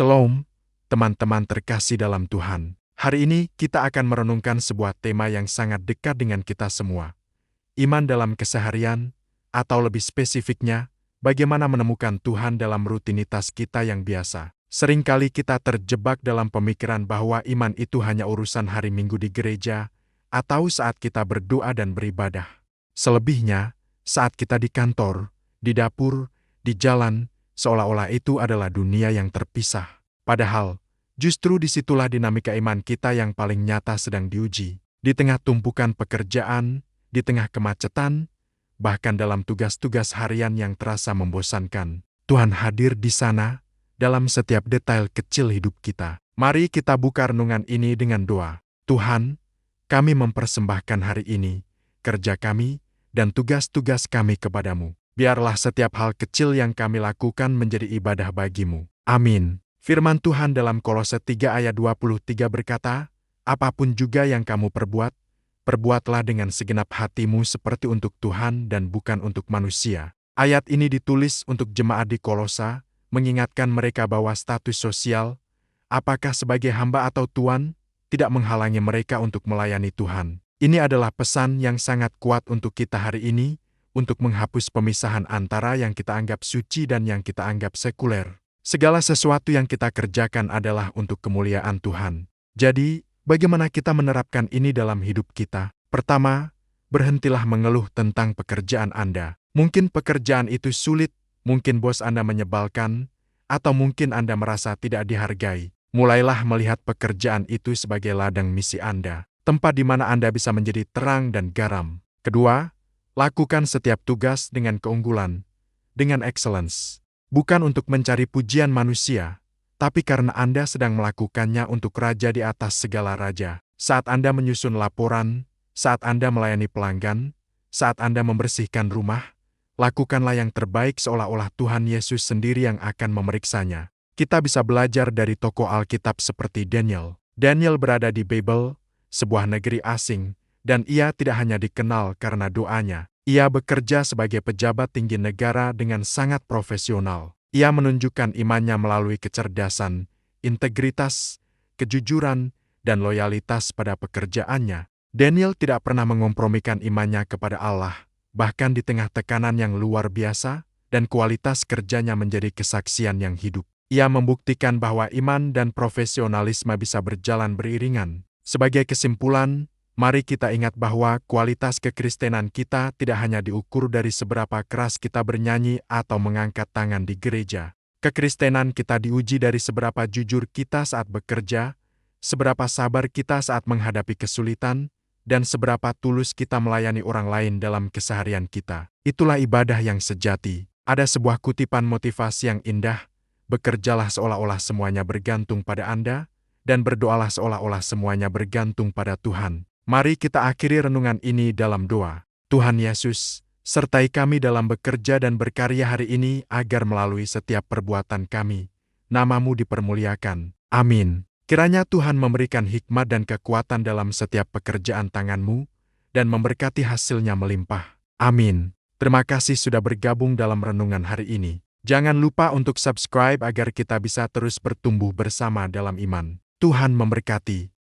Shalom, teman-teman terkasih dalam Tuhan. Hari ini kita akan merenungkan sebuah tema yang sangat dekat dengan kita semua. Iman dalam keseharian, atau lebih spesifiknya, bagaimana menemukan Tuhan dalam rutinitas kita yang biasa. Seringkali kita terjebak dalam pemikiran bahwa iman itu hanya urusan hari Minggu di gereja, atau saat kita berdoa dan beribadah. Selebihnya, saat kita di kantor, di dapur, di jalan, seolah-olah itu adalah dunia yang terpisah. Padahal, justru disitulah dinamika iman kita yang paling nyata sedang diuji. Di tengah tumpukan pekerjaan, di tengah kemacetan, bahkan dalam tugas-tugas harian yang terasa membosankan, Tuhan hadir di sana, dalam setiap detail kecil hidup kita. Mari kita buka renungan ini dengan doa. Tuhan, kami mempersembahkan hari ini, kerja kami, dan tugas-tugas kami kepadamu. Biarlah setiap hal kecil yang kami lakukan menjadi ibadah bagimu. Amin. Firman Tuhan dalam Kolose 3 ayat 23 berkata, "Apapun juga yang kamu perbuat, perbuatlah dengan segenap hatimu seperti untuk Tuhan dan bukan untuk manusia." Ayat ini ditulis untuk jemaat di Kolosa, mengingatkan mereka bahwa status sosial, apakah sebagai hamba atau tuan, tidak menghalangi mereka untuk melayani Tuhan. Ini adalah pesan yang sangat kuat untuk kita hari ini, untuk menghapus pemisahan antara yang kita anggap suci dan yang kita anggap sekuler. Segala sesuatu yang kita kerjakan adalah untuk kemuliaan Tuhan. Jadi, bagaimana kita menerapkan ini dalam hidup kita? Pertama, berhentilah mengeluh tentang pekerjaan Anda. Mungkin pekerjaan itu sulit, mungkin bos Anda menyebalkan, atau mungkin Anda merasa tidak dihargai. Mulailah melihat pekerjaan itu sebagai ladang misi Anda, tempat di mana Anda bisa menjadi terang dan garam. Kedua, lakukan setiap tugas dengan keunggulan, dengan excellence. Bukan untuk mencari pujian manusia, tapi karena Anda sedang melakukannya untuk Raja di atas segala raja. Saat Anda menyusun laporan, saat Anda melayani pelanggan, saat Anda membersihkan rumah, lakukanlah yang terbaik seolah-olah Tuhan Yesus sendiri yang akan memeriksanya. Kita bisa belajar dari tokoh Alkitab seperti Daniel. Daniel berada di Babel, sebuah negeri asing, dan ia tidak hanya dikenal karena doanya. Ia bekerja sebagai pejabat tinggi negara dengan sangat profesional. Ia menunjukkan imannya melalui kecerdasan, integritas, kejujuran, dan loyalitas pada pekerjaannya. Daniel tidak pernah mengompromikan imannya kepada Allah, bahkan di tengah tekanan yang luar biasa, dan kualitas kerjanya menjadi kesaksian yang hidup. Ia membuktikan bahwa iman dan profesionalisme bisa berjalan beriringan. Sebagai kesimpulan, mari kita ingat bahwa kualitas kekristenan kita tidak hanya diukur dari seberapa keras kita bernyanyi atau mengangkat tangan di gereja. Kekristenan kita diuji dari seberapa jujur kita saat bekerja, seberapa sabar kita saat menghadapi kesulitan, dan seberapa tulus kita melayani orang lain dalam keseharian kita. Itulah ibadah yang sejati. Ada sebuah kutipan motivasi yang indah, "Bekerjalah seolah-olah semuanya bergantung pada Anda, dan berdoalah seolah-olah semuanya bergantung pada Tuhan." Mari kita akhiri renungan ini dalam doa. Tuhan Yesus, sertai kami dalam bekerja dan berkarya hari ini agar melalui setiap perbuatan kami, nama-Mu dipermuliakan. Amin. Kiranya Tuhan memberikan hikmat dan kekuatan dalam setiap pekerjaan tangan-Mu, dan memberkati hasilnya melimpah. Amin. Terima kasih sudah bergabung dalam renungan hari ini. Jangan lupa untuk subscribe agar kita bisa terus bertumbuh bersama dalam iman. Tuhan memberkati.